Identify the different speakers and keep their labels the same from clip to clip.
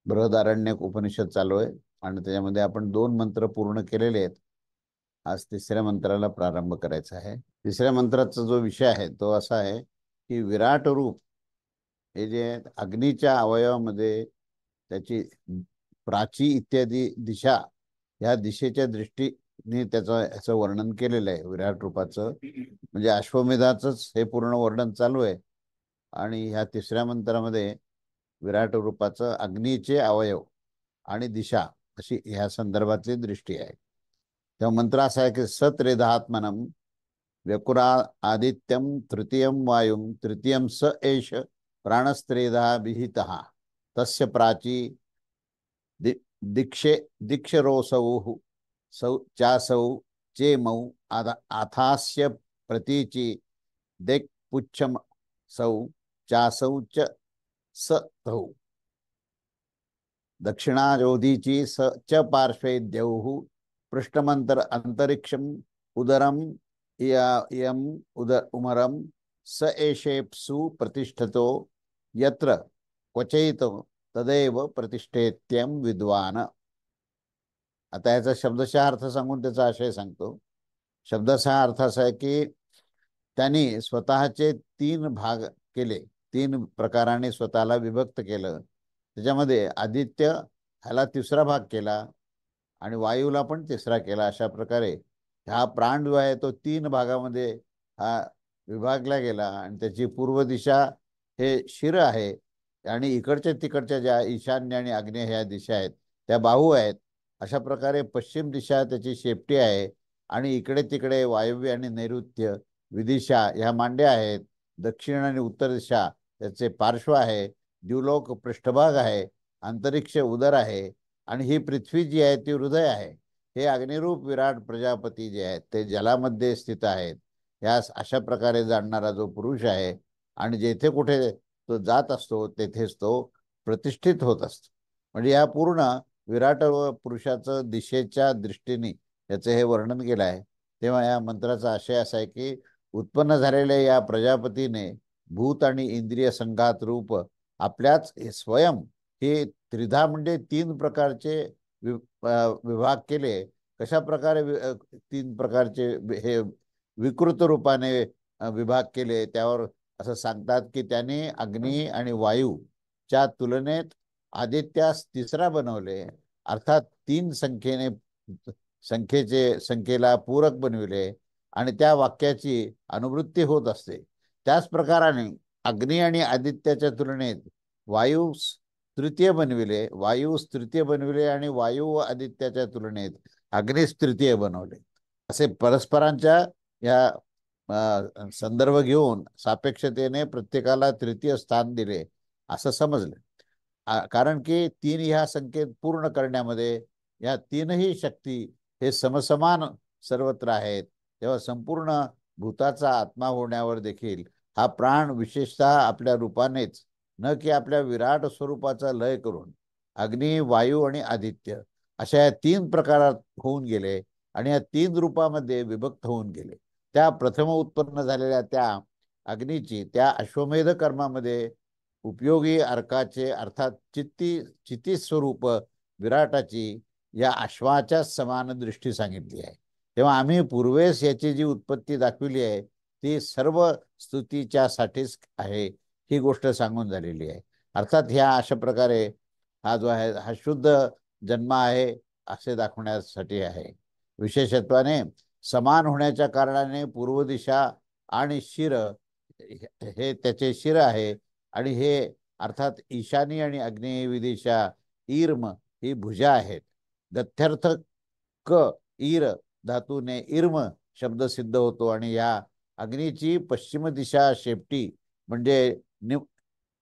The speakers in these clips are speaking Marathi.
Speaker 1: बृहदारण्यक उपनिषद चालू आहे आणि त्याच्यामध्ये आपण 2 मंत्र पूर्ण केलेले आहेत. आज तिसऱ्या मंत्राला प्रारंभ करायचा आहे. तिसऱ्या मंत्राचा जो विषय आहे तो असा आहे की विराट रूप हे जे अग्नीच्या अवयवामध्ये त्याची प्राची इत्यादी दिशा, ह्या दिशेच्या दृष्टीने याचं वर्णन केलेलं आहे. विराट रूपाचं म्हणजे अश्वमेधाचंच हे पूर्ण वर्णन चालू आहे आणि ह्या तिसऱ्या मंत्रामध्ये विराट रूपाचं अग्नीचे अवयव आणि दिशा अशी ह्या संदर्भातली दृष्टी आहे. तेव्हा मंत्र असा आहे की सत्रेधात्मनम व्यकुरा आदित्यम तृतीयम वायुम तृतीयम स एष प्राणस्त्रेधा विहितः तस्य प्राची दीक्षे दीक्षरोसौ चासौ चेमौ आथास्य प्रतीची पुच्छम सौ चासौ च सौ दक्षिणारोधीची स च पार्श्वे द्यौः पृष्ठमंतर अंतरिक्षम उदरम इयम उमरम स एषेप्सु प्रतिष्ठतो यत्र क्वचित तदेव प्रतिष्ठेत्यम विद्वान. आता याचा शब्दशः अर्थ सांगून त्याचा आशय सांगतो. शब्दशः अर्थ असा आहे की त्यांनी स्वतःचे 3 भाग केले, 3 प्रकाराने स्वतःला विभक्त केलं. त्याच्यामध्ये आदित्य ह्याला 3रा भाग केला आणि वायूला पण 3रा केला. अशा प्रकारे हा प्राण जो आहे तो 3 भागामध्ये हा विभागला गेला आणि त्याची पूर्व दिशा हे शिर आहे आणि इकडच्या तिकडच्या ज्या ईशान्य आणि आग्नेय ह्या दिशा आहेत त्या बाहू आहेत. अशा प्रकारे पश्चिम दिशा त्याची शेपटी आहे आणि इकडे तिकडे वायव्य आणि नैऋत्य विदिशा ह्या मांड्या आहेत. दक्षिण आणि उत्तर दिशा त्याचे पार्श्व आहे. द्युलोक पृष्ठभाग आहे. अंतरिक्ष उदर आहे आणि ही पृथ्वी जी आहे ती हृदय आहे. हे अग्निरूप विराट प्रजापती जे आहेत ते जलामध्ये स्थित आहेत. या अशा प्रकारे जाणणारा जो पुरुष आहे आणि जेथे कुठे तो जात असतो तेथेच तो प्रतिष्ठित होत असतो. म्हणजे या पूर्ण विराट व पुरुषाचं दिशेच्या दृष्टीने याचं हे वर्णन केलं आहे. तेव्हा या मंत्राचा आशय असा आहे की उत्पन्न झालेल्या या प्रजापतीने भूत आणि इंद्रिय संघात रूप आपल्याच स्वयं हे त्रिधा म्हणजे 3 प्रकारचे विभाग केले. कशा प्रकारे 3 प्रकारचे हे विकृत रूपाने विभाग केले त्यावर असं सांगतात की त्याने अग्नी आणि वायूच्या तुलनेत आदित्यास 3रा बनवले, अर्थात 3 संख्येला पूरक बनविले आणि त्या वाक्याची अनुवृत्ती होत असते. त्याच प्रकाराने अग्नी आणि आदित्याच्या तुलनेत वायूस तृतीय बनविले आणि वायू व आदित्याच्या तुलनेत अग्नीस तृतीय बनवले. असे परस्परांच्या या संदर्भ घेऊन सापेक्षतेने प्रत्येकाला 3य स्थान दिले असं समजलं. कारण की 3 ह्या संख्येत पूर्ण करण्यामध्ये या 3ही शक्ती हे समसमान सर्वत्र आहेत. तेव्हा संपूर्ण भूताचा आत्मा होण्यावर देखील हा प्राण विशेषतः आपल्या रूपानेच न की आपल्या विराट स्वरूपाचा लय करून अग्नी वायू आणि आदित्य अशा या 3 प्रकारात होऊन गेले आणि या 3 रूपामध्ये विभक्त होऊन गेले. त्या प्रथम उत्पन्न झालेल्या त्या अग्नीची त्या अश्वमेध कर्मामध्ये उपयोगी अर्काचे अर्थात चिती स्वरूप विराटाची या अश्वाच्या समान दृष्टी सांगितली आहे. तेव्हा आम्ही पूर्वेस याची जी उत्पत्ती दाखविली आहे ती सर्व स्तुतीच्या साठीच आहे ही गोष्ट सांगून झालेली आहे. अर्थात ह्या अशा प्रकारे हा जो आहे हा शुद्ध जन्म आहे असे दाखवण्यासाठी आहे. विशेषत्वाने समान होण्याच्या कारणाने पूर्व दिशा आणि शिर हे त्याचे शिर आहे आणि हे अर्थात ईशानी आणि आग्नेय विदिशा ईर्म ही भुजा आहेत. दत्यर्थ क ईर धातूने इर्म शब्द सिद्ध होतो आणि या अग्नीची पश्चिम दिशा शेपटी म्हणजे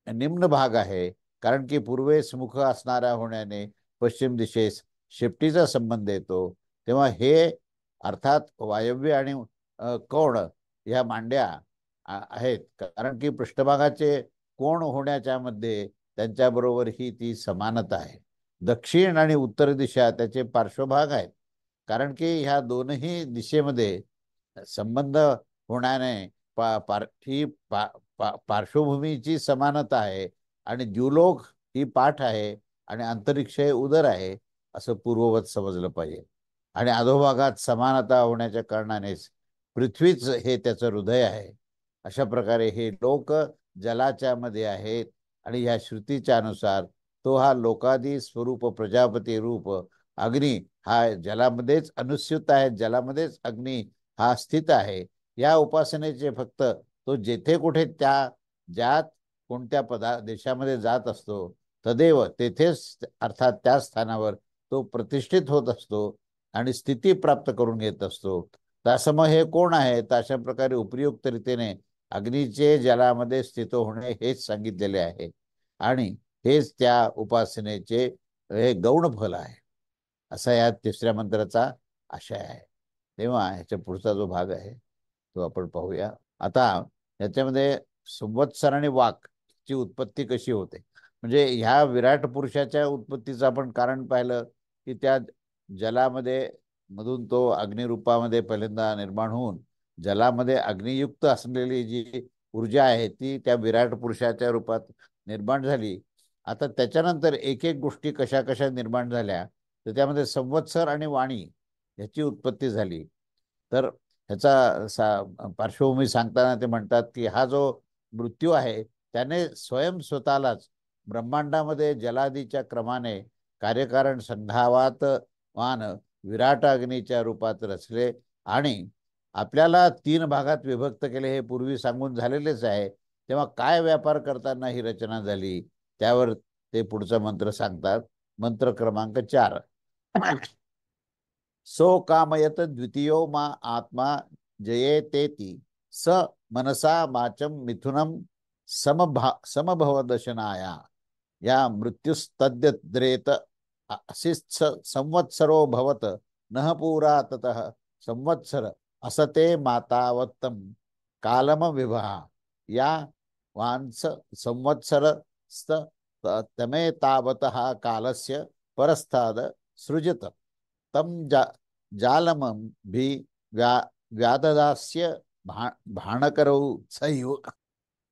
Speaker 1: निम्न भाग आहे. कारण की पूर्वेस मुख असणाऱ्या होण्याने पश्चिम दिशेस शेपटीचा संबंध येतो. तेव्हा हे अर्थात वायव्य आणि कोण ह्या मांड्या आहेत. कारण की पृष्ठभागाचे कोण होण्याच्या मध्ये त्यांच्याबरोबर ही ती समानता आहे. दक्षिण आणि उत्तर दिशा त्याचे पार्श्वभाग आहेत. कारण की ह्या दोनही दिशेमध्ये संबंध होण्याने पार्श्वभूमीची समानता आहे आणि द्युलोक ही पाठ आहे आणि अंतरिक्ष हे उदर आहे असं पूर्ववत समजलं पाहिजे. आणि अधोभागात समानता होण्याच्या कारणानेच पृथ्वीच हे त्याचं हृदय आहे. अशा प्रकारे हे लोक जलाच्या मध्ये आहेत आणि ह्या श्रुतीच्या अनुसार तो हा लोकादी स्वरूप प्रजापती रूप अग्नी हा जलामध्येच अनुस्यूत आहे, जलामध्येच अग्नी हा स्थित आहे. या उपासनेचे फक्त तो जेथे कुठे त्या ज्यात कोणत्या देशामध्ये जात असतो तदेव तेथेच अर्थात त्या स्थानावर तो प्रतिष्ठित होत असतो आणि स्थिती प्राप्त करून घेत असतो. तसं मग हे कोण आहे? तर अशा प्रकारे उपयुक्त रीतीने अग्नीचे जलामध्ये स्थित होणे हेच सांगितलेले आहे आणि हेच त्या उपासनेचे हे गौण फल आहे असा या तिसऱ्या मंत्राचा आशय आहे. तेव्हा ह्याच्या पुढचा जो भाग आहे तो आपण पाहूया. आता याच्यामध्ये संवत्सर आणि वाक ची उत्पत्ती कशी होते, म्हणजे ह्या विराट पुरुषाच्या उत्पत्तीचं आपण कारण पाहिलं की त्या जलामध्ये मधून तो अग्निरूपामध्ये पहिल्यांदा निर्माण होऊन जलामध्ये अग्नियुक्त असलेली जी ऊर्जा आहे ती त्या विराट पुरुषाच्या रूपात निर्माण झाली. आता त्याच्यानंतर एक एक गोष्टी कशा कशा निर्माण झाल्या तर त्यामध्ये संवत्सर आणि वाणी ह्याची उत्पत्ती झाली. तर ह्याचा पार्श्वभूमी सांगताना ते म्हणतात की हा जो मृत्यू आहे त्याने स्वयं स्वतःलाच ब्रह्मांडामध्ये जलादीच्या क्रमाने कार्यकारण संघावात मान विराट अग्नीच्या रूपात रचले आणि आपल्याला 3 भागात विभक्त केले हे पूर्वी सांगून झालेलेच आहे. तेव्हा काय व्यापार करताना ही रचना झाली त्यावर ते पुढचा मंत्र सांगतात. मंत्र क्रमांक 4. सो कामयत द्वितीयो मा आत्मा जयेतेति स मनसा माचम मिथुनम समभवदशनाया या मृत्युस्तद्यद्रेत असिस्थ संवत्सरो भवत नह पुरा ततः संवत्सर असते मातावत्तम कालम विवाह या वांस संवत्सर तमे तावतः कालस्य परस्ताद सृजत तम जालमं भी व्याददास्य भाणकरौ सैव.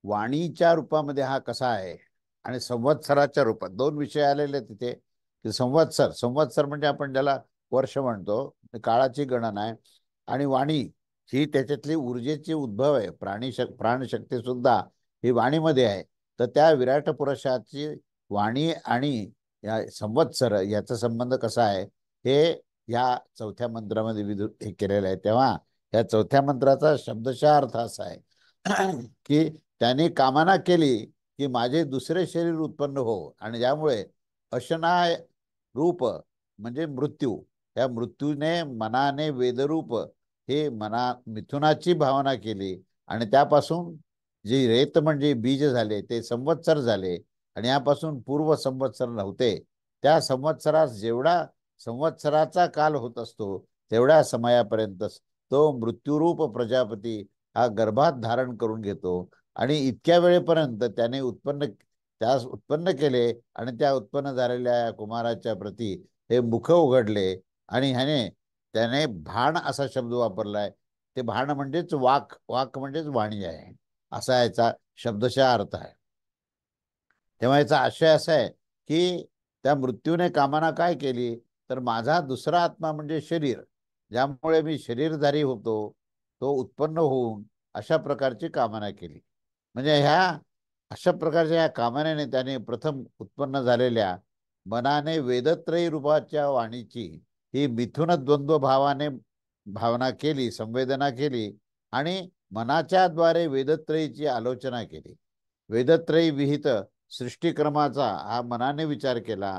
Speaker 1: वाणीच्या रूपामध्ये हा कसा आहे आणि संवत्सराच्या रूपात दोन विषय आलेले तिथे की संवत्सर संवत्सर म्हणजे आपण ज्याला वर्ष म्हणतो, काळाची गणना आहे. आणि वाणी ही त्याच्यातली ऊर्जेची उद्भव आहे. प्राणशक्ती सुद्धा ही वाणीमध्ये आहे. तर त्या विराट पुरुषाची वाणी आणि या संवत्सर याचा संबंध कसा आहे हे या चौथ्या मंत्रामध्ये हे केलेलं आहे. तेव्हा या चौथ्या मंत्राचा शब्दशः अर्थ असा आहे की त्याने कामना केली की माझे दुसरे शरीर उत्पन्न हो आणि ज्यामुळे अशनाय रूप म्हणजे मृत्यू, या मृत्यूने मनाने वेदरूप हे मिथुनाची भावना केली आणि त्यापासून जी रेत म्हणजे बीज झाले ते संवत्सर झाले आणि यापासून पूर्व संवत्सर नव्हते. त्या संवत्सरास जेवढा संवत्सराचा काल होत असतो तेवढ्या समयापर्यंत तो मृत्यूरूप प्रजापती हा गर्भात धारण करून घेतो आणि इतक्या वेळेपर्यंत त्याने त्यास उत्पन्न केले आणि त्या उत्पन्न झालेल्या कुमाराच्या प्रती हे मुख उघडले आणि त्याने भाण असा शब्द वापरलाय. ते भाण म्हणजेच वाक, वाक म्हणजेच वाणी आहे असा याचा शब्दशः अर्थ आहे. तेव्हा याचा आशय असा आहे की त्या मृत्यूने कामना काय केली तर माझा दुसरा आत्मा म्हणजे शरीर, ज्यामुळे मी शरीरधारी होतो तो उत्पन्न होऊन अशा प्रकारची कामना केली. म्हणजे अशा प्रकारच्या या कामनेने त्याने प्रथम उत्पन्न झालेल्या मनाने वेदत्रयी रूपाच्या वाणीची ही मिथुन द्वंद्व भावाने भावना केली, संवेदना केली आणि मनाच्या द्वारे वेदत्रयीची आलोचना केली. वेदत्रयी विहित सृष्टीक्रमाचा हा मनाने विचार केला.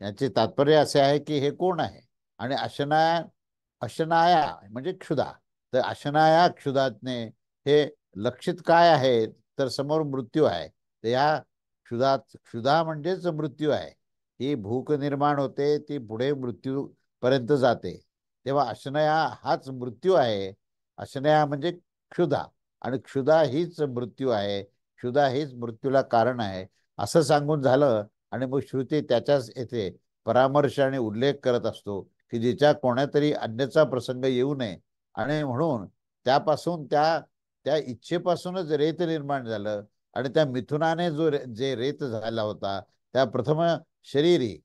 Speaker 1: याचे तात्पर्य असे आहे की हे कोण आहे आणि अशनाया म्हणजे क्षुधा, तर अशनाया क्षुधाने हे लक्षित काय आहे तर समोर मृत्यू आहे. तर या क्षुधा म्हणजेच मृत्यू आहे. ही भूक निर्माण होते ती पुढे मृत्यू पर्यंत जाते. तेव्हा अशनया हाच मृत्यू आहे. अशनया म्हणजे क्षुधा आणि क्षुधा हीच मृत्यू आहे, क्षुधा हीच मृत्यूला कारण आहे असं सांगून झालं. आणि मग श्रुती त्याच्याच येथे परामर्श आणि उल्लेख करत असतो की जिच्या कोणातरी अन्याचा प्रसंग येऊ नये आणि म्हणून त्यापासून त्या इच्छेपासूनच रेत निर्माण झालं आणि त्या मिथुनाने जे रेत झाला होता त्या प्रथम शरीरी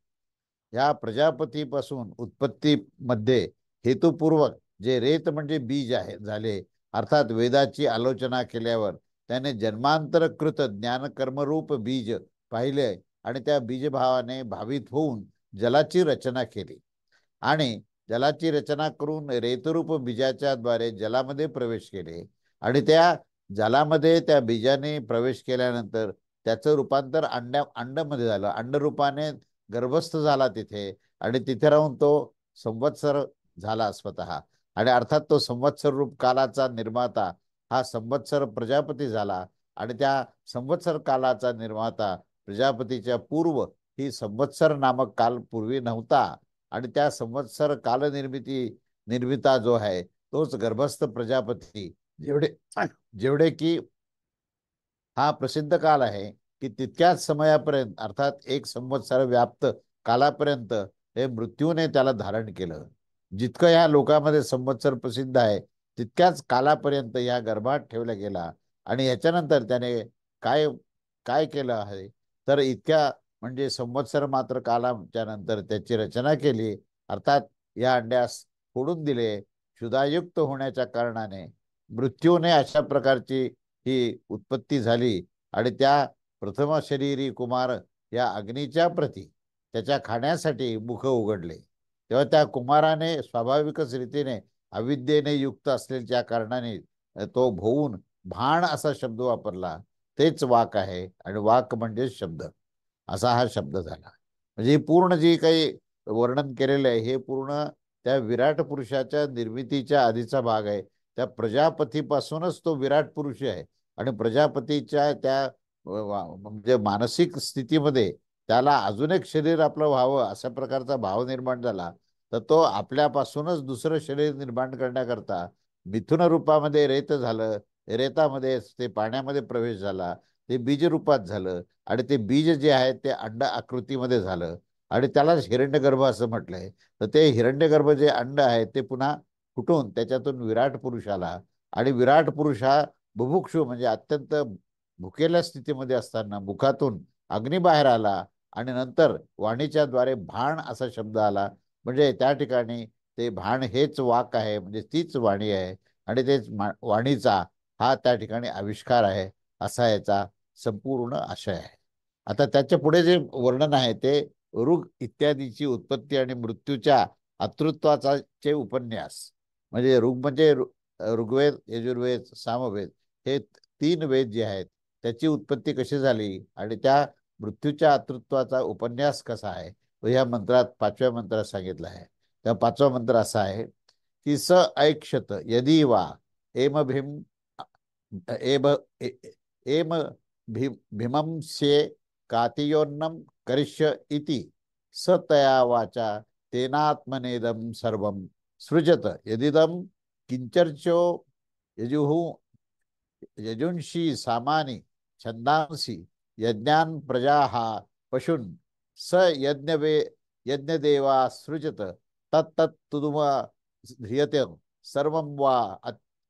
Speaker 1: या प्रजापतीपासून उत्पत्तीमध्ये हेतुपूर्वक जे रेत म्हणजे बीज आहे झाले, अर्थात वेदाची आलोचना केल्यावर त्याने जन्मांतरकृत ज्ञानकर्मरूप बीज पाहिले आणि त्या बीजभावाने भावित होऊन जलाची रचना केली आणि जलाची रचना करून रेतरूप बीजाच्या द्वारे जलामध्ये प्रवेश केले आणि त्या जलामध्ये त्या बीजाने प्रवेश केल्यानंतर त्याचं रूपांतर अंडमध्ये झालं. अंडरूपाने गर्भस्थ झाला तिथे आणि तिथे राहून तो संवत्सर झाला स्वतः आणि अर्थात तो संवत्सर रूप कालाचा निर्माता हा संवत्सर प्रजापती झाला आणि त्या संवत्सर कालाचा निर्माता प्रजापतीच्या पूर्व ही संवत्सर नामक काल पूर्वी नव्हता आणि त्या संवत्सर निर्मिता जो आहे तोच गर्भस्थ प्रजापती जेवढे जेवढे की हा प्रसिद्ध काल आहे की तितक्याच समयापर्यंत अर्थात एक संवत्सर व्याप्त कालापर्यंत हे मृत्यूने त्याला धारण केलं. जितकं या लोकांमध्ये संवत्सर प्रसिद्ध आहे तितक्याच कालापर्यंत या गर्भात ठेवला गेला आणि याच्यानंतर त्याने काय काय केलं आहे तर इतक्या म्हणजे संवत्सर मात्र कालाच्या नंतर त्याची रचना केली. अर्थात या अंड्यास फोडून दिले. क्षुधायुक्त होण्याच्या कारणाने मृत्यूने अशा प्रकारची ही उत्पत्ती झाली आणि त्या प्रथम शरीरी कुमार या अग्नीच्या प्रती त्याच्या खाण्यासाठी मुख उघडले. तेव्हा त्या कुमाराने स्वाभाविकच रीतीने अविद्येने युक्त असलेल्या कारणाने तो भोवून भाण असा शब्द वापरला. तेच वाक आहे आणि वाक म्हणजे शब्द असा हा शब्द झाला. म्हणजे पूर्ण जी काही वर्णन केलेलं आहे हे पूर्ण त्या विराट पुरुषाच्या निर्मितीच्या आधीचा भाग आहे. त्या प्रजापतीपासूनच तो विराट पुरुष आहे आणि प्रजापतीच्या त्या म्हणजे मानसिक स्थितीमध्ये त्याला अजून एक शरीर आपलं व्हावं अशा प्रकारचा भाव निर्माण झाला. तर तो आपल्यापासूनच दुसरं शरीर निर्माण करण्याकरता मिथुन रूपामध्ये रेत झालं. रेतामध्ये ते पाण्यामध्ये प्रवेश झाला. ते बीज रूपात झालं आणि ते बीज जे आहे ते अंड आकृतीमध्ये झालं आणि त्यालाच हिरण्यगर्भ असं म्हटलंय. तर ते हिरण्यगर्भ जे अंड आहे ते पुन्हा फुटून त्याच्यातून विराट पुरुष आला आणि विराट पुरुष हा बुभुक्षू म्हणजे अत्यंत भुकेल्या स्थितीमध्ये असताना मुखातून अग्नी बाहेर आला आणि नंतर वाणीच्या द्वारे भाण असा शब्द आला. म्हणजे त्या ठिकाणी ते भाण हेच वाक आहे म्हणजे तीच वाणी आहे आणि तेच वाणीचा हा त्या ठिकाणी आविष्कार आहे असा याचा संपूर्ण आशय आहे. आता त्याच्या पुढे जे वर्णन आहे ते ऋग इत्यादीची उत्पत्ती आणि मृत्यूच्या अतृत्वाचे उपन्यास म्हणजे ऋग म्हणजे ऋग्वेद, यजुर्वेद, सामवेद हे तीन वेद जे आहेत त्याची उत्पत्ती कशी झाली आणि त्या मृत्यूच्या अतृत्वाचा उपन्यास कसा आहे तो या मंत्रात पाचव्या मंत्रात सांगितलं आहे. त्या पाचवा मंत्र असा आहे की स ऐक्षत यदी वा एम भीम एब एम भीमंस्ये कातियोन्नम करिष्य इति स तया वाचा तेनात्मनेदम सर्वम सृजत यदिदम किंचर्चो यजुहु यजुंशी सामानि छंदांसी यज्ञान प्रजा पशून स यज्ञदेवा सृजत तत्तत् तुदुम ध्रियते सर्वं वा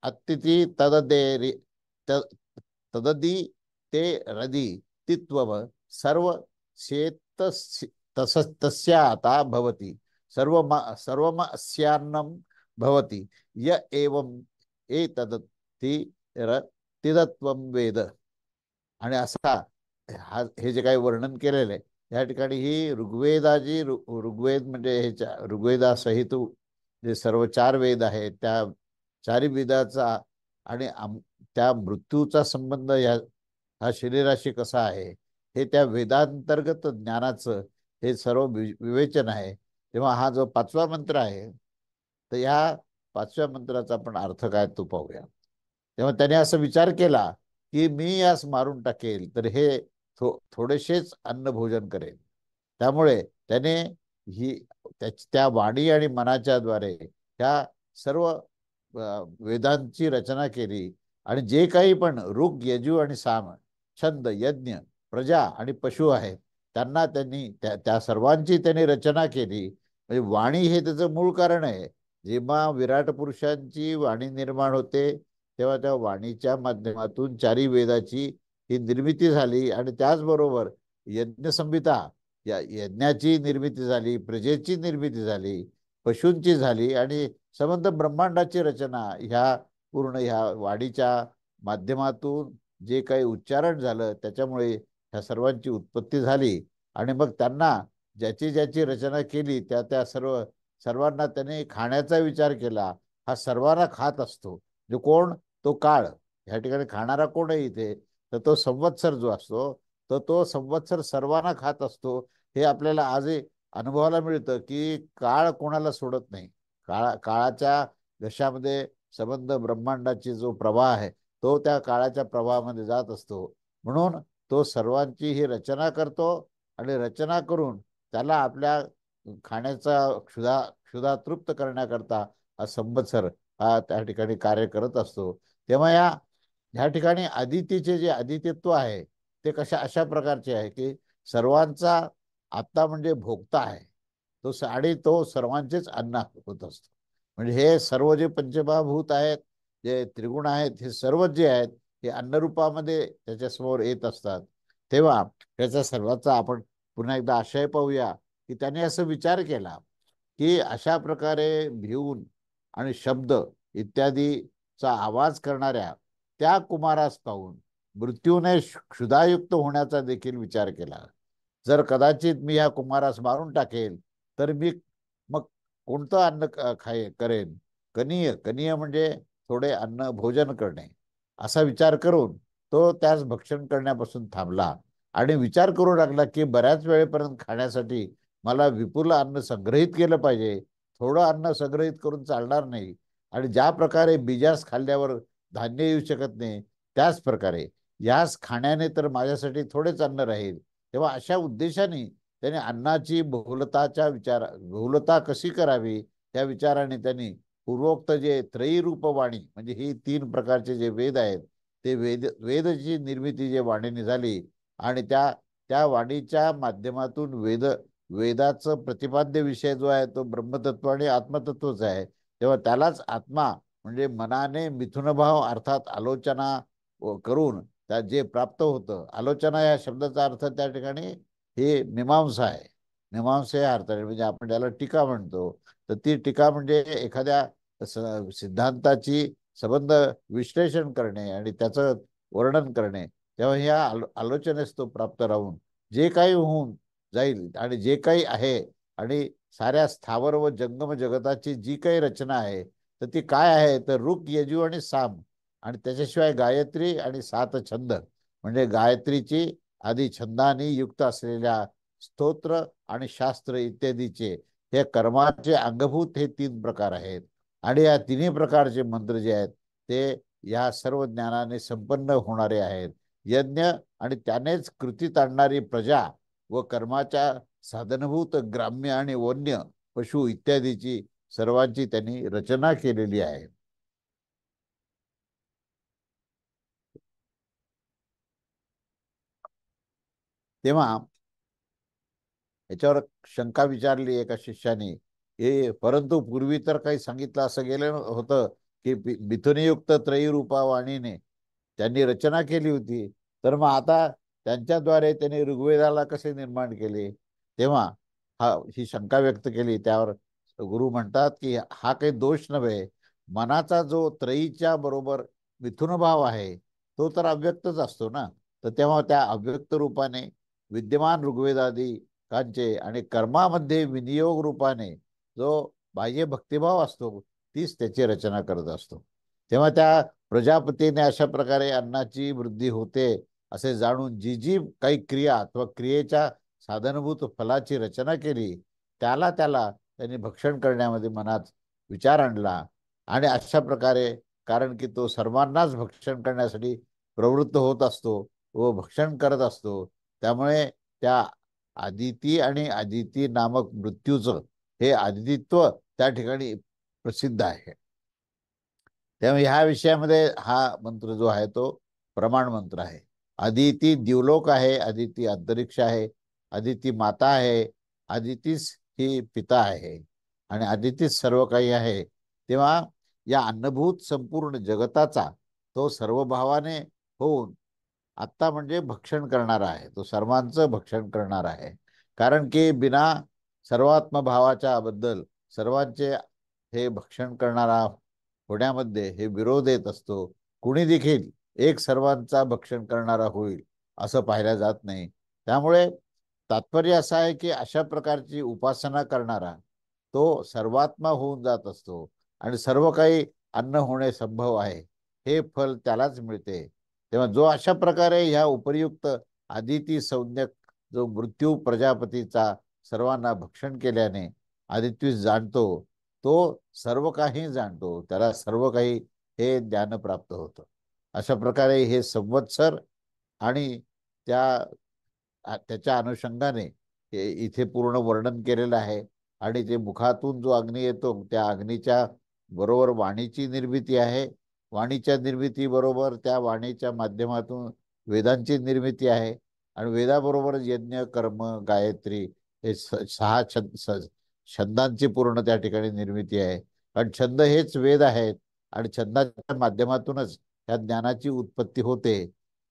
Speaker 1: अत्तिति तददी ते रदी तित्वम सर्व शेत तस्याता भवति सर्वमस्यान्नं भवति य एवं एतदति तिदत्वम वेद आणि असा हे जे काही वर्णन केलेलं आहे या ठिकाणी ही ऋग्वेद म्हणजे हे ऋग्वेदासहित जे सर्व चार वेद आहेत त्या चारी वेदाचा आणि त्या मृत्यूचा संबंध हा शरीराशी कसा आहे हे त्या वेदांतर्गत ज्ञानाचं हे सर्व विवेचन आहे. तेव्हा हा जो पाचवा मंत्र आहे तर ह्या पाचव्या मंत्राचा आपण अर्थ काय तो पाहूया. तेव्हा त्याने असा विचार केला की मी यास मारून टाकेल तर हे थोडेसेच अन्न भोजन करेल. त्यामुळे त्याने ही त्या वाणी आणि मनाच्या द्वारे ह्या सर्व वेदांची रचना केली आणि जे काही पण ऋग, यजु आणि साम, छंद, यज्ञ, प्रजा आणि पशु आहेत त्यांना त्यांनी त्या सर्वांची त्यांनी रचना केली. म्हणजे वाणी हे त्याचं मूळ कारण आहे. जेव्हा विराट पुरुषांची वाणी निर्माण होते तेव्हा त्या वाणीच्या माध्यमातून चारी वेदाची ही निर्मिती झाली आणि त्याचबरोबर यज्ञसंहिता या यज्ञाची निर्मिती झाली, प्रजेची निर्मिती झाली, पशूंची झाली आणि संबंध ब्रह्मांडाची रचना ह्या पूर्ण ह्या वाणीच्या माध्यमातून जे काही उच्चारण झालं त्याच्यामुळे ह्या सर्वांची उत्पत्ती झाली. आणि मग त्यांना ज्याची ज्याची रचना केली त्या त्या सर्वांना त्याने खाण्याचा विचार केला. हा सर्वांना खात असतो जो कोण, तो काळ. ह्या ठिकाणी खाणारा कोण आहे इथे, तर तो संवत्सर जो असतो, तर तो संवत्सर सर्वांना खात असतो. हे आपल्याला आजही अनुभवायला मिळतं की काळ कोणाला सोडत नाही. काळाच्या घशामध्ये संबंध ब्रह्मांडाची जो प्रवाह आहे तो त्या काळाच्या प्रवाहामध्ये जात असतो. म्हणून तो सर्वांची ही रचना करतो आणि रचना करून त्याला आपल्या खाण्याचा क्षुधा तृप्त करण्याकरता हा संवत्सर हा त्या ठिकाणी कार्य करत असतो. तेव्हा ह्या ठिकाणी आदितीचे जे आदित्यत्व आहे ते अशा प्रकारचे आहे की सर्वांचा आत्ता म्हणजे भोगता आहे तो, आणि तो सर्वांचेच अन्न होत असतो. म्हणजे हे सर्व जे पंचमहाभूत आहेत, जे त्रिगुण आहेत, हे सर्व जे आहेत हे अन्नरूपामध्ये त्याच्यासमोर येत असतात. तेव्हा त्याचा सर्वांचा आपण पुन्हा एकदा आशय पाहूया की त्याने असं विचार केला की अशा प्रकारे भिवून आणि शब्द इत्यादीचा आवाज करणाऱ्या त्या कुमारास पाहून मृत्यूने क्षुधायुक्त होण्याचा देखील विचार केला. जर कदाचित मी या कुमारास मारून टाकेल तर मी मग कोणतं अन्न करेन. कनीय कनीय म्हणजे थोडे अन्न भोजन करणे, असा विचार करून तो त्यास भक्षण करण्यापासून थांबला आणि विचार करू लागला की बऱ्याच वेळेपर्यंत खाण्यासाठी मला विपुल अन्न संग्रहित केलं पाहिजे. थोडं अन्न संग्रहित करून चालणार नाही. आणि ज्या प्रकारे बीजास खाल्ल्यावर धान्य येऊ शकत नाही, त्याच प्रकारे यास खाण्याने तर माझ्यासाठी थोडेच अन्न राहील. तेव्हा अशा उद्देशाने त्याने अन्नाची बहुलता कशी करावी त्या विचाराने त्यांनी पूर्वोक्त जे त्रयी वाणी म्हणजे ही 3 प्रकारचे जे वेद आहेत ते वेदची निर्मिती जे वाणीने झाली आणि त्या त्या वाणीच्या माध्यमातून वेदाचं प्रतिपाद्य विषय जो आहे तो ब्रह्मतत्व आणि आत्मतत्वच आहे. तेव्हा त्यालाच आत्मा म्हणजे मनाने मिथुनभाव अर्थात आलोचना करून त्या जे प्राप्त होतं. आलोचना या शब्दाचा अर्थ त्या ठिकाणी हे मीमांसा आहे. मीमांसा या अर्थाने म्हणजे आपण त्याला टीका म्हणतो. तर ती टीका म्हणजे एखाद्या सिद्धांताची संबंध विश्लेषण करणे आणि त्याचं वर्णन करणे. तेव्हा ह्या आलोचनेस तो प्राप्त राहून जे काही होऊन जाईल आणि जे काही आहे आणि साऱ्या स्थावर व जंगम जगताची जी काही रचना आहे तर ती काय आहे तर ऋक, यजू आणि साम आणि त्याच्याशिवाय गायत्री आणि 7 छंद म्हणजे गायत्रीची आदी छंदानी युक्त असलेल्या स्तोत्र आणि शास्त्र इत्यादीचे हे कर्माचे अंगभूत हे 3 प्रकार आहेत. आणि या तिन्ही प्रकारचे मंत्र जे आहेत ते या सर्व ज्ञानाने संपन्न होणारे आहेत. यज्ञ आणि त्यानेच कृतीत आणणारी प्रजा व कर्माच्या साधनभूत ग्राम्य आणि वन्य पशु इत्यादीची सर्वांची त्यांनी रचना केलेली आहे. तेव्हा याच्यावर शंका विचारली एका शिष्याने, हे परंतु पूर्वी तर काही सांगितलं असं गेलं होतं की मिथुनयुक्त त्रयी वाणीने त्यांनी रचना केली होती. तर मग आता त्यांच्याद्वारे त्यांनी ऋग्वेदाला कसे निर्माण केले. तेव्हा ही शंका व्यक्त केली. त्यावर गुरु म्हणतात की हा काही दोष नव्हे. मनाचा जो त्रयीच्या बरोबर मिथुनभाव आहे तो तर अव्यक्तच असतो ना. तर तेव्हा त्या अव्यक्त रूपाने विद्यमान ऋग्वेदादी कांचे आणि कर्मामध्ये विनियोग रूपाने जो बाह्य भक्तिभाव असतो तीच त्याची रचना करत असतो. तेव्हा त्या प्रजापतीने अशा प्रकारे अन्नाची वृद्धी होते असे जाणून जी जी काही क्रिया अथवा क्रियेच्या साधनभूत फलाची रचना केली त्याला त्याला त्यांनी भक्षण करण्यामध्ये मनात विचार आणला. आणि अशा प्रकारे कारण की तो सर्वांनाच भक्षण करण्यासाठी प्रवृत्त होत असतो व भक्षण करत असतो. त्यामुळे त्या आदिती आणि आदिती नामक मृत्यूचं हे आदितित्व त्या ठिकाणी प्रसिद्ध आहे. त्यामुळे ह्या विषयामध्ये हा मंत्र जो आहे तो प्रमाण मंत्र आहे. आदिती दिवलोक आहे, आदिती अंतरिक्ष आहे, आदिती माता आहे, आदितीच ही पिता आहे आणि आदितीच सर्व काही आहे. तेव्हा या अन्नभूत संपूर्ण जगताचा तो सर्व भावाने होऊन आत्ता म्हणजे भक्षण करणारा आहे. तो सर्वांचं भक्षण करणार आहे. कारण की बिना सर्वात्म भावाच्या बद्दल सर्वांचे हे भक्षण करणारा होण्यामध्ये हे विरोध येत असतो. कुणी देखील एक सर्वांचा भक्षण करणारा होईल असं पाहिलं जात नाही. त्यामुळे तात्पर्य असं आहे की अशा प्रकारची उपासना करणारा तो सर्वात्मा होऊन जात असतो आणि सर्व काही अन्न होणे संभव आहे हे फल त्यालाच मिळते. तेव्हा जो अशा प्रकारे ह्या उपयुक्त आदिती संज्ञक जो मृत्यू प्रजापतीचा सर्वांना भक्षण केल्याने आदित्य जाणतो तो सर्व काही जाणतो, त्याला सर्व काही हे ज्ञान प्राप्त होतं. अशा प्रकारे हे संवत्सर आणि त्या त्याच्या अनुषंगाने हे इथे पूर्ण वर्णन केलेलं आहे. आणि ते मुखातून जो अग्नी येतो त्या अग्नीच्या बरोबर वाणीची निर्मिती आहे. वाणीच्या निर्मिती बरोबर त्या वाणीच्या माध्यमातून वेदांची निर्मिती आहे. आणि वेदाबरोबर यज्ञ कर्म गायत्री हे सहा छंदांची पूर्ण त्या ठिकाणी निर्मिती आहे. कारण छंद हेच वेद आहेत आणि छंदाच्या माध्यमातूनच या ज्ञानाची उत्पत्ती होते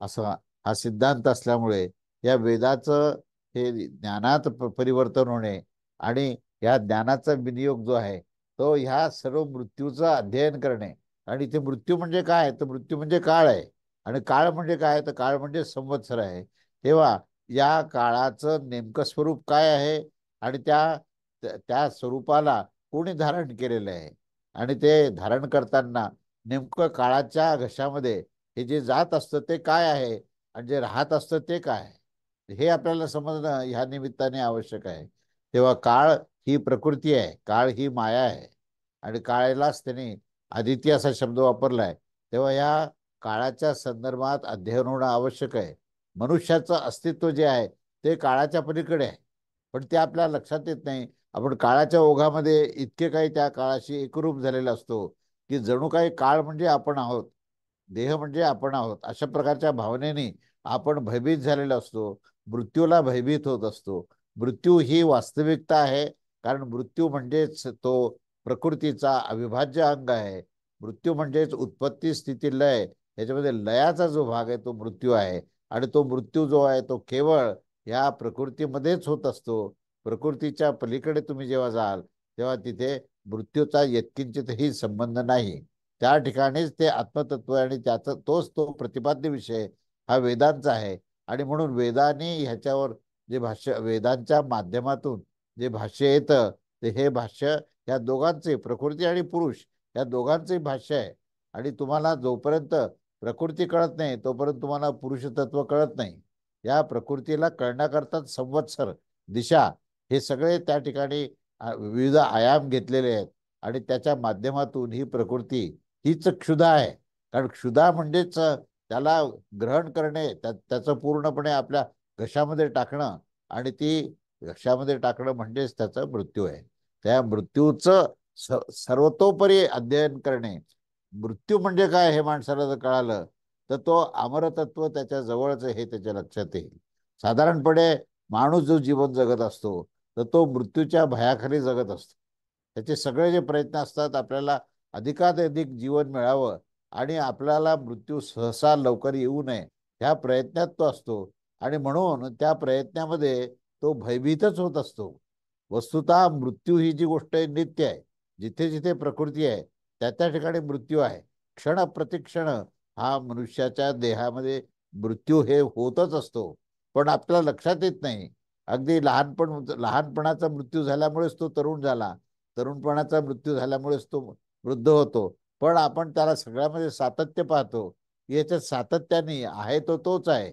Speaker 1: असा हा सिद्धांत असल्यामुळे या वेदाचं हे ज्ञानात परिवर्तन होणे आणि या ज्ञानाचा विनियोग जो आहे तो ह्या सर्व मृत्यूचं अध्ययन करणे. आणि इथे मृत्यू म्हणजे काय तर मृत्यू म्हणजे काळ आहे. आणि काळ म्हणजे काय तर काळ म्हणजे संवत्सर आहे. तेव्हा या काळाचं नेमकं स्वरूप काय आहे आणि त्या त्या स्वरूपाला कोणी धारण केलेलं आहे आणि ते धारण करताना नेमकं काळाच्या घशामध्ये हे जे जात असतं ते काय आहे आणि जे राहत असतं ते काय आहे हे आपल्याला समजणं ह्या निमित्ताने आवश्यक आहे. तेव्हा काळ ही प्रकृती आहे, काळ ही माया आहे आणि काळालाच त्यांनी आदिती असा शब्द वापरलाय. तेव्हा या काळाच्या संदर्भात अध्ययन होणं आवश्यक आहे. मनुष्याचं अस्तित्व जे आहे ते काळाच्या पलीकडे आहे, पण ते आपल्या लक्षात येत नाही. आपण काळाच्या ओघामध्ये इतके काही त्या काळाशी एकरूप झालेला असतो की जणू काही काळ म्हणजे आपण आहोत, देह म्हणजे आपण आहोत अशा प्रकारच्या भावनेने आपण भयभीत झालेलो असतो. मृत्यूला भयभीत होत असतो. मृत्यू ही वास्तविकता आहे, कारण मृत्यू म्हणजेच तो प्रकृतीचा अविभाज्य अंग आहे. मृत्यू म्हणजेच उत्पत्ती स्थिती लय, याच्यामध्ये लयाचा जो भाग आहे तो मृत्यू आहे. आणि तो मृत्यू जो आहे तो केवळ या प्रकृतीमध्येच होत असतो. प्रकृतीच्या पलीकडे तुम्ही जेव्हा जाल तेव्हा तिथे मृत्यूचा यत्किंचितही संबंध नाही. त्या ठिकाणीच ते आत्मतत्व आहे आणि त्याचा तोच तो प्रतिपाद्य विषय हा वेदांचा आहे. आणि म्हणून वेदाने ह्याच्यावर जे भाष्य वेदांच्या माध्यमातून जे भाष्य येतं ते हे भाष्य या दोघांचे प्रकृती आणि पुरुष या दोघांचे भाष्य आहे. आणि तुम्हाला जोपर्यंत प्रकृती कळत नाही तोपर्यंत तुम्हाला पुरुष तत्व कळत नाही. या प्रकृतीला कळण्याकरताच संवत्सर दिशा हे सगळे त्या ठिकाणी विविध आयाम घेतलेले आहेत. आणि त्याच्या माध्यमातून ही प्रकृती हीच क्षुधा आहे. कारण क्षुधा म्हणजेच त्याला ग्रहण करणे, त्याचं पूर्णपणे आपल्या घशामध्ये टाकणं आणि ती घशामध्ये टाकणं म्हणजेच त्याचा मृत्यू आहे. त्या मृत्यूचं सर्वतोपरी अध्ययन करणे. मृत्यू म्हणजे काय हे माणसाला जर कळालं तर तो अमरतत्व त्याच्या जवळच हे त्याच्या लक्षात येईल. साधारणपणे माणूस जो जीवन जगत असतो तर तो मृत्यूच्या भयाखाली जगत असतो. त्याचे सगळे जे प्रयत्न असतात आपल्याला अधिकाधिक जीवन मिळावं आणि आपल्याला मृत्यू सहसा लवकर येऊ नये ह्या प्रयत्नात तो असतो. आणि म्हणून त्या प्रयत्नामध्ये तो भयभीतच होत असतो. वस्तुतः मृत्यू ही जी गोष्ट आहे नित्य आहे. जिथे जिथे प्रकृती आहे त्या ठिकाणी मृत्यू आहे. क्षण प्रतिक्षण हा मनुष्याच्या देहामध्ये मृत्यू हे होतच असतो. पण आपल्याला लक्षात येत नाही. अगदी लहानपणाचा मृत्यू झाल्यामुळेच तो तरुण झाला, तरुणपणाचा मृत्यू झाल्यामुळेच तो वृद्ध होतो. पण आपण त्याला सगळ्यामध्ये सातत्य पाहतो. याच्यात सातत्याने आहे तो तोच आहे.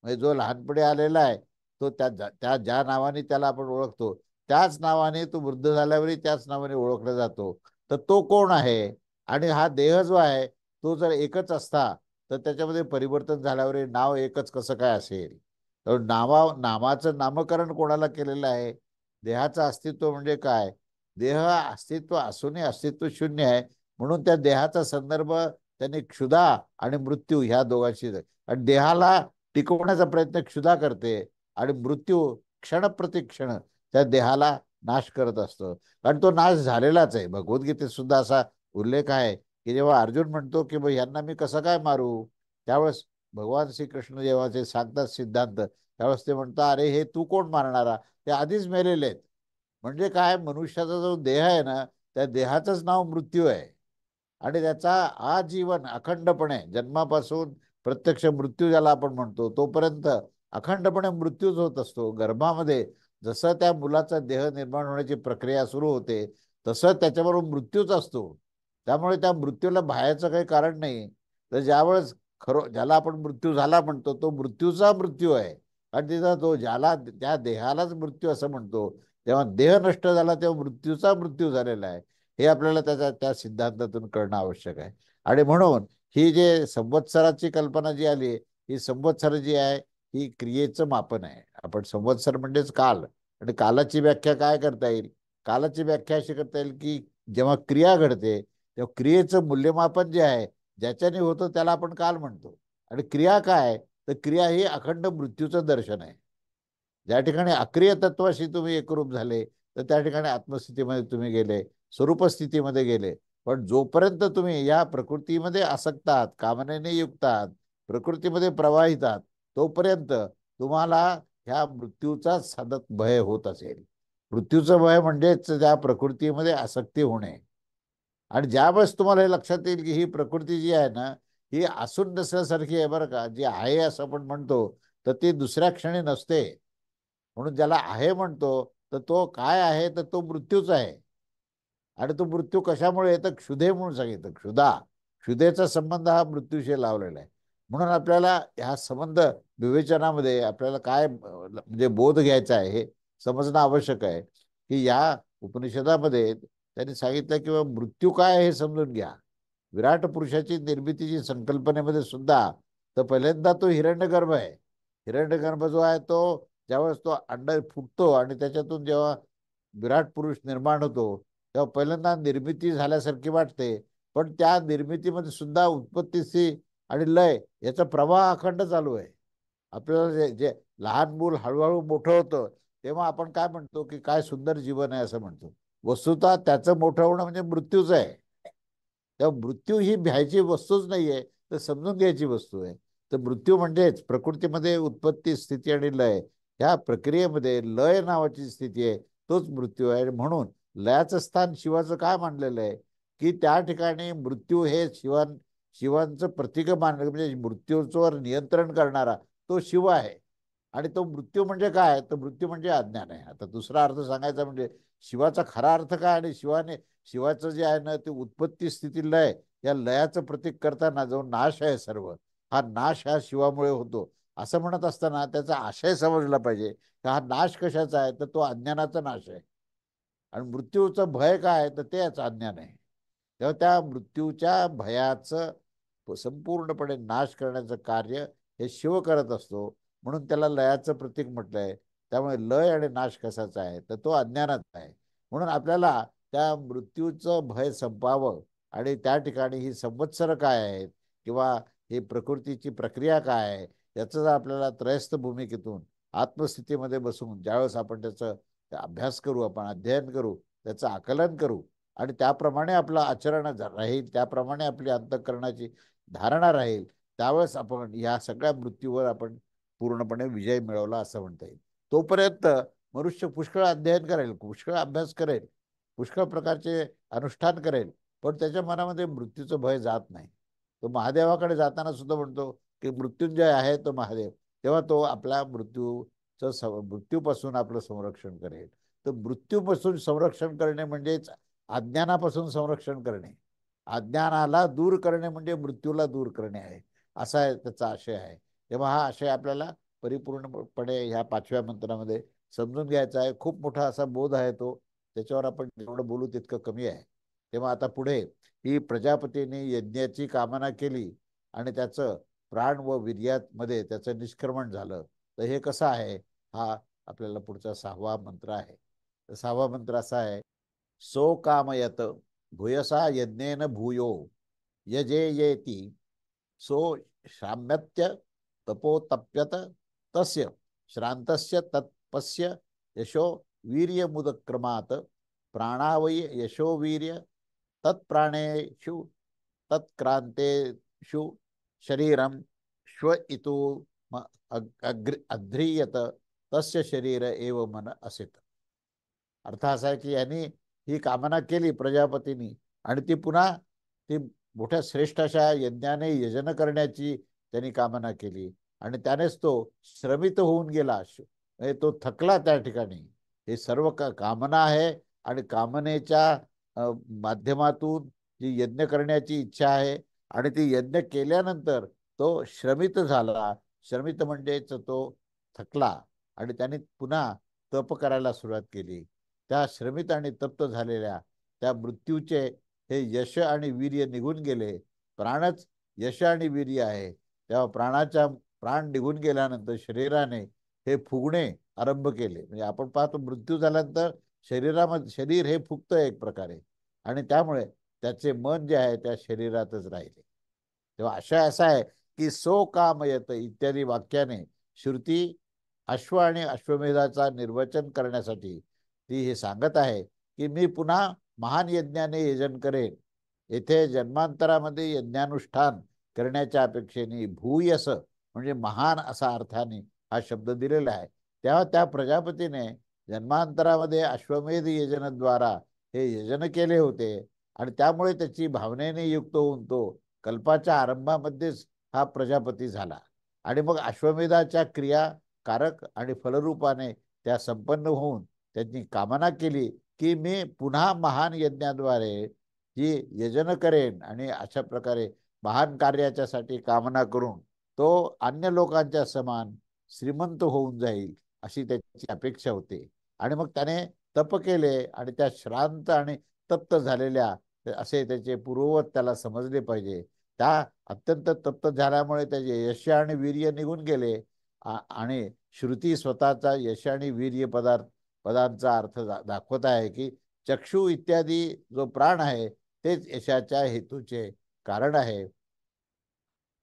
Speaker 1: म्हणजे जो लहानपणी आलेला आहे तो त्या ज्या नावाने त्याला आपण ओळखतो त्याच नावाने तो वृद्ध झाल्यावरही त्याच नावाने ओळखला जातो. तर तो कोण आहे? आणि हा देह जो आहे तो जर एकच असता तर त्याच्यामध्ये परिवर्तन झाल्यावर नाव एकच कसं काय असेल? तर नामाचं नामकरण कोणाला केलेलं आहे? देहाचं अस्तित्व म्हणजे काय? देह अस्तित्व असूनही अस्तित्व शून्य आहे. म्हणून त्या देहाचा संदर्भ त्यांनी क्षुधा आणि मृत्यू ह्या दोघांशी. आणि देहाला टिकवण्याचा प्रयत्न क्षुधा करते आणि मृत्यू क्षण प्रतिक्षण त्या देहाला नाश करत असतो. कारण तो नाश झालेलाच आहे. भगवद्गीतेत सुद्धा असा उल्लेख आहे की जेव्हा अर्जुन म्हणतो की यांना मी कसं काय मारू, त्यावेळेस भगवान श्रीकृष्ण जेव्हा ते सांगतात सिद्धांत त्यावेळेस ते म्हणतात, अरे हे तू कोण मारणारा, ते आधीच मेलेले आहेत. म्हणजे काय, मनुष्याचा जो देह आहे ना, त्या देहाचंच नाव मृत्यू आहे. आणि त्याचा आजीवन अखंडपणे जन्मापासून प्रत्यक्ष मृत्यू ज्याला आपण म्हणतो तोपर्यंत अखंडपणे मृत्यूच होत असतो. गर्भामध्ये जसं त्या मुलाचा देह निर्माण होण्याची प्रक्रिया सुरू होते, तसं त्याच्याबरोबर मृत्यूच असतो. त्यामुळे त्या मृत्यूला भयाचं काही कारण नाही. तर ज्यावेळेस ज्याला आपण मृत्यू झाला म्हणतो तो मृत्यूचा मृत्यू आहे. आणि तिथं तो ज्याला त्या देहालाच मृत्यू असं म्हणतो, तेव्हा देह नष्ट झाला तेव्हा मृत्यूचा मृत्यू झालेला आहे. हे आपल्याला त्या सिद्धांतातून करणं आवश्यक आहे. आणि म्हणून ही जे संवत्सराची कल्पना जी आली, ही संवत्सर जी आहे ही क्रियेचं मापन आहे. आपण संवत्सर म्हणजेच काल, आणि कालाची व्याख्या काय करता येईल? कालाची व्याख्या अशी करता येईल की जेव्हा क्रिया घडते तेव्हा क्रियेचं मूल्यमापन जे आहे, ज्याच्याने होतं त्याला आपण काल म्हणतो. आणि क्रिया काय, तर क्रिया ही अखंड मृत्यूचं दर्शन आहे. ज्या ठिकाणी अक्रिय तत्वाशी तुम्ही एकरूप झाले, तर त्या ठिकाणी आत्मस्थितीमध्ये तुम्ही गेले, स्वरूप स्थितीमध्ये गेले. पण जोपर्यंत तुम्ही या प्रकृतीमध्ये आसक्त आहात, कामनेने युक्त आहात, प्रकृतीमध्ये प्रवाहित आहात, तोपर्यंत तुम्हाला ह्या मृत्यूचा सतत भय होत असेल. मृत्यूचं भय म्हणजेच त्या प्रकृतीमध्ये आसक्ती होणे. आणि ज्यावेळेस तुम्हाला हे लक्षात येईल की ही प्रकृती जी आहे ना, ही असून नसल्यासारखी आहे बरं का, जी आहे असं आपण म्हणतो, तर ती दुसऱ्या क्षणी नसते. म्हणून ज्याला आहे म्हणतो, तर तो काय आहे, तर तो मृत्यूच आहे. आणि तो मृत्यू कशामुळे येतं? क्षुधे म्हणून सांगितलं. क्षुधेचा संबंध हा मृत्यूशी लावलेला आहे. म्हणून आपल्याला ह्या संबंध विवेचनामध्ये आपल्याला काय म्हणजे बोध घ्यायचा आहे हे समजणं आवश्यक आहे. की या उपनिषदामध्ये त्यांनी सांगितलं की मृत्यू काय आहे हे समजून घ्या. विराट पुरुषाची निर्मितीची संकल्पनेमध्ये सुद्धा तर पहिल्यांदा तो हिरण्यगर्भ आहे. हिरण्यगर्भ जो आहे तो ज्यावेळेस तो अंड फुटतो आणि त्याच्यातून जेव्हा विराट पुरुष निर्माण होतो, तेव्हा पहिल्यांदा निर्मिती झाल्यासारखी वाटते. पण त्या निर्मितीमध्ये सुद्धा उत्पत्ती आणि लय याचा प्रवाह अखंड चालू आहे. आपल्याला जे लहान मूल हळूहळू मोठं होतं, तेव्हा आपण काय म्हणतो की काय सुंदर जीवन आहे असं म्हणतो. वस्तुतः त्याचं मोठं होणं म्हणजे मृत्यूच आहे. तेव्हा मृत्यू ही भ्यायची वस्तूच नाहीये, तर समजून घ्यायची वस्तू आहे. तर मृत्यू म्हणजेच प्रकृतीमध्ये उत्पत्ती, स्थिती आणि लय, ह्या प्रक्रियेमध्ये लय नावाची स्थिती आहे, तोच मृत्यू आहे. म्हणून लयाचं स्थान शिवाचं काय मानलेलं आहे की त्या ठिकाणी मृत्यू हे शिवांचं प्रतीक मानलं, म्हणजे मृत्यूवर नियंत्रण करणारा तो शिव आहे. आणि तो मृत्यू म्हणजे काय, तर मृत्यू म्हणजे अज्ञान आहे. आता दुसरा अर्थ सांगायचा म्हणजे शिवाचा खरा अर्थ काय, आणि शिवाचं जे आहे ना ते उत्पत्ती, स्थिती, लय, या लयाचं प्रतीक करताना जो नाश आहे सर्व, हा नाश हा शिवामुळे होतो असं म्हणत असताना त्याचा आशय समजला पाहिजे. का हा नाश कशाचा आहे, तर तो अज्ञानाचा नाश आहे. आणि मृत्यूचं भय काय, तर तेच अज्ञान आहे. तेव्हा त्या मृत्यूच्या भयाचं संपूर्णपणे नाश करण्याचं कार्य हे शिव करत असतो. म्हणून त्याला लयाचं प्रतीक म्हटलंय. त्यामुळे लय आणि नाश कशाचा आहे, तर तो अज्ञानाचा आहे. म्हणून आपल्याला त्या मृत्यूचं भय संपावं आणि त्या ठिकाणी ही संवत्सर काय आहेत किंवा ही प्रकृतीची प्रक्रिया काय आहे, याचं जर आपल्याला त्रयस्थ भूमिकेतून आत्मस्थितीमध्ये बसून ज्यावेळेस आपण त्याचं अभ्यास करू, आपण अध्ययन करू, त्याचं आकलन करू आणि त्याप्रमाणे आपलं आचरण राहील, त्याप्रमाणे आपली अंतःकरणाची धारणा राहील, त्यावेळेस आपण या सगळ्या मृत्यूवर आपण पूर्णपणे विजय मिळवला असं म्हणता येईल. तोपर्यंत मनुष्य पुष्कळ अध्ययन करेल, पुष्कळ अभ्यास करेल, पुष्कळ प्रकारचे अनुष्ठान करेल, पण त्याच्या मनामध्ये मृत्यूचं भय जात नाही. तो महादेवाकडे जाताना सुद्धा म्हणतो की मृत्युंजय आहे तो महादेव, तेव्हा तो आपल्या मृत्यूपासून आपलं संरक्षण करेल. तर मृत्यूपासून संरक्षण करणे म्हणजेच अज्ञानापासून संरक्षण करणे. अज्ञानाला दूर करणे म्हणजे मृत्यूला दूर करणे आहे, असा आहे त्याचा आशय आहे. तेव्हा हा आशय आपल्याला परिपूर्णपणे ह्या 5व्या मंत्रामध्ये समजून घ्यायचा आहे. खूप मोठा असा बोध आहे तो, त्याच्यावर आपण जेवढं बोलू तितकं कमी आहे. तेव्हा आता पुढे ही प्रजापतीने यज्ञाची कामना केली आणि त्याचं प्राण व वीर्यात मध्ये त्याचं निष्क्रमण झालं. तर हे कसं आहे, हा आपल्याला पुढचा 6वा मंत्र आहे. तर 6वा मंत्र असा आहे, सो कामयत भूयसा यज्ञेन भूयो यजे येती सो श्राम्यत्य तपोतप्यत तस्य श्रांतस्य तत्पस्य यशो वीर्यमुदक्रमात् प्राणावै यशो वीर्य तत्प्राणेषु तत्क्रांतेषु शरीरम श्व इतु अध्रियत तस्य शरीर एव मन असेत. अर्थ असा आहे की यांनी ही कामना केली प्रजापतींनी आणि ती पुन्हा ती मोठ्या श्रेष्ठ अशा यज्ञाने यजन करण्याची त्यांनी कामना केली आणि त्यानेच तो श्रमित होऊन गेला. म्हणजे तो थकला त्या ठिकाणी. हे सर्व कामना आहे आणि कामनेच्या माध्यमातून जी यज्ञ करण्याची इच्छा आहे आणि ती यज्ञ केल्यानंतर तो श्रमित झाला. श्रमित म्हणजेच तो थकला आणि त्याने पुन्हा तप करायला सुरुवात केली. त्या श्रमित आणि तप्त झालेल्या त्या मृत्यूचे हे यश आणि वीर्य निघून गेले. प्राणच यश आणि वीर्य आहे. तेव्हा प्राण निघून गेल्यानंतर शरीराने हे फुगणे आरंभ केले. म्हणजे आपण पाहतो मृत्यू झाल्यानंतर शरीरामध्ये शरीर हे फुगतं एक प्रकारे आणि त्यामुळे त्याचे मन जे आहे त्या शरीरातच राहिले. तेव्हा आशय असा आहे की सो कामयत इत्यादी वाक्याने श्रुती अश्व आणि अश्वमेधाचा निर्वचन करण्यासाठी ती हे सांगत आहे की मी पुन्हा महान यज्ञाने यजन करेन. येथे जन्मांतरामध्ये यज्ञानुष्ठान करण्याच्या अपेक्षेने भूयस म्हणजे महान असा अर्थाने हा शब्द दिलेला आहे. तेव्हा त्या प्रजापतीने जन्मांतरामध्ये अश्वमेध यजनद्वारा हे यजन केले होते आणि त्यामुळे त्याची भावनेने युक्त होऊन तो कल्पाच्या आरंभामध्येच हा प्रजापती झाला आणि मग अश्वमेधाच्या क्रिया कारक आणि फलरूपाने त्या संपन्न होऊन त्यांनी कामना केली की मी पुन्हा महान यज्ञाद्वारे जी यजन करेन आणि अशा प्रकारे महान कार्याच्यासाठी कामना करून तो अन्य लोकांच्या समान श्रीमंत होऊन जाईल अशी त्याची अपेक्षा होती. आणि मग त्याने तप केले आणि त्या श्रांत आणि तप्त झालेल्या असे त्याचे पूर्ववत त्याला समजले पाहिजे. त्या अत्यंत तप्त झाल्यामुळे त्याचे यश आणि वीर्य निघून गेले आणि श्रुती स्वतःचा यश आणि वीर्य पदांचा अर्थ दाखवत आहे की चक्षु इत्यादी जो प्राण आहे तेच यशाच्या हेतूचे कारण आहे.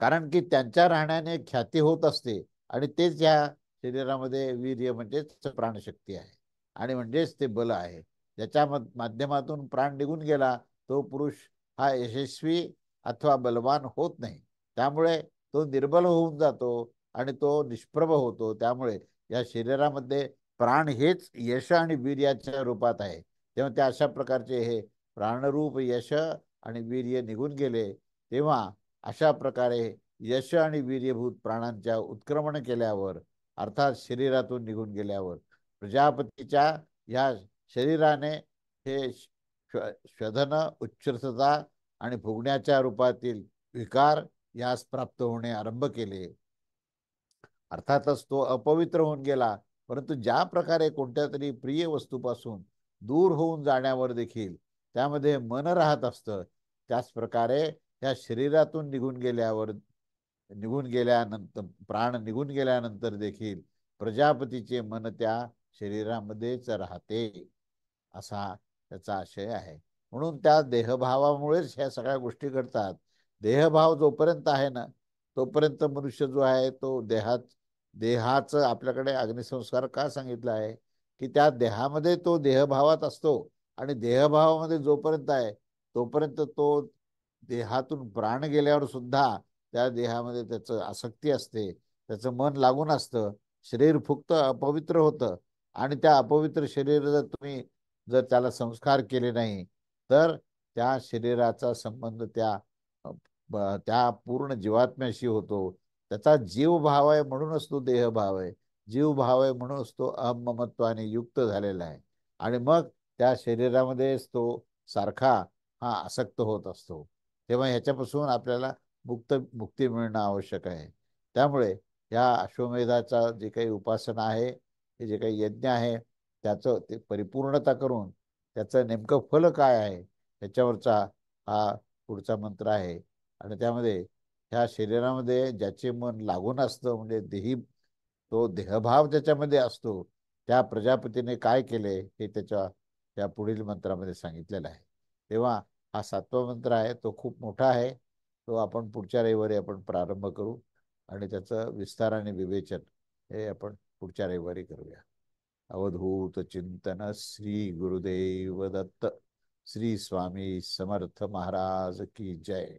Speaker 1: कारण की त्यांच्या राहण्याने ख्याती होत असते आणि तेच या शरीरामध्ये वीर्य म्हणजेच प्राणशक्ती आहे आणि म्हणजेच ते बल आहे. ज्याच्या माध्यमातून प्राण निघून गेला तो पुरुष हा यशस्वी अथवा बलवान होत नाही. त्यामुळे तो निर्बल होऊन जातो आणि तो निष्प्रभ होतो. त्यामुळे या शरीरामध्ये प्राण हेच यश आणि वीर्याच्या रूपात आहे. तेव्हा त्या अशा प्रकारचे हे प्राणरूप यश आणि वीर्य निघून गेले. तेव्हा अशा प्रकारे यश आणि वीर्यभूत प्राणांच्या उत्क्रमण केल्यावर अर्थात शरीरातून निघून गेल्यावर प्रजापतीच्या या शरीराने हे श्वधन उच्छ्वसता आणि फुगण्याच्या रूपातील विकार यास प्राप्त होणे आरंभ केले. अर्थातच तो अपवित्र होऊन गेला. परंतु ज्या प्रकारे कोणत्या तरी प्रिय वस्तूपासून दूर होऊन जाण्यावर देखील त्यामध्ये मन राहत असतं त्याच प्रकारे त्या शरीरातून निघून गेल्यानंतर प्राण निघून गेल्यानंतर देखील प्रजापतीचे मन त्या शरीरामध्येच राहते असा त्याचा आशय आहे. म्हणून त्या देहभावामुळेच ह्या सगळ्या गोष्टी घडतात. देहभाव जोपर्यंत आहे ना तोपर्यंत मनुष्य जो आहे तो देहाचं आपल्याकडे अग्निसंस्कार का सांगितलं आहे की त्या देहामध्ये तो देहभावात असतो आणि देहभावामध्ये जोपर्यंत आहे तोपर्यंत तो देहातून प्राण गेल्यावर सुद्धा त्या देहामध्ये त्याचं आसक्ती असते. त्याचं मन लागून असतं. शरीर फुगतं अपवित्र होतं आणि त्या अपवित्र शरीर जर त्याला संस्कार केले नाही तर त्या शरीराचा संबंध त्या पूर्ण जीवात्म्याशी होतो. त्याचा जीव भाव आहे म्हणूनच तो देह भाव आहे. जीव भाव आहे म्हणूनच तो अहममत्वाने युक्त झालेला आहे आणि मग त्या शरीरामध्येच तो सारखा हा आसक्त होत असतो. तेव्हा ह्याच्यापासून आपल्याला मुक्ती मिळणं आवश्यक आहे. त्यामुळे या अश्वमेधाचा जे काही उपासना आहे हे जे काही यज्ञ आहे त्याचं ते परिपूर्णता करून त्याचं नेमकं फल काय आहे ह्याच्यावरचा हा पुढचा मंत्र आहे. आणि त्यामध्ये ह्या शरीरामध्ये ज्याचे मन लागून असतं म्हणजे तो देहभाव त्याच्यामध्ये असतो त्या प्रजापतीने काय केले हे त्या पुढील मंत्रामध्ये सांगितलेलं आहे. तेव्हा हा 7वा मंत्र आहे तो खूप मोठा आहे. तो आपण पुढच्या रविवारी आपण प्रारंभ करू आणि त्याचं विस्तार आणि विवेचन हे आपण पुढच्या रविवारी करूया. अवधूत चिंतन श्री गुरुदेव दत्त. श्री स्वामी समर्थ महाराज की जय.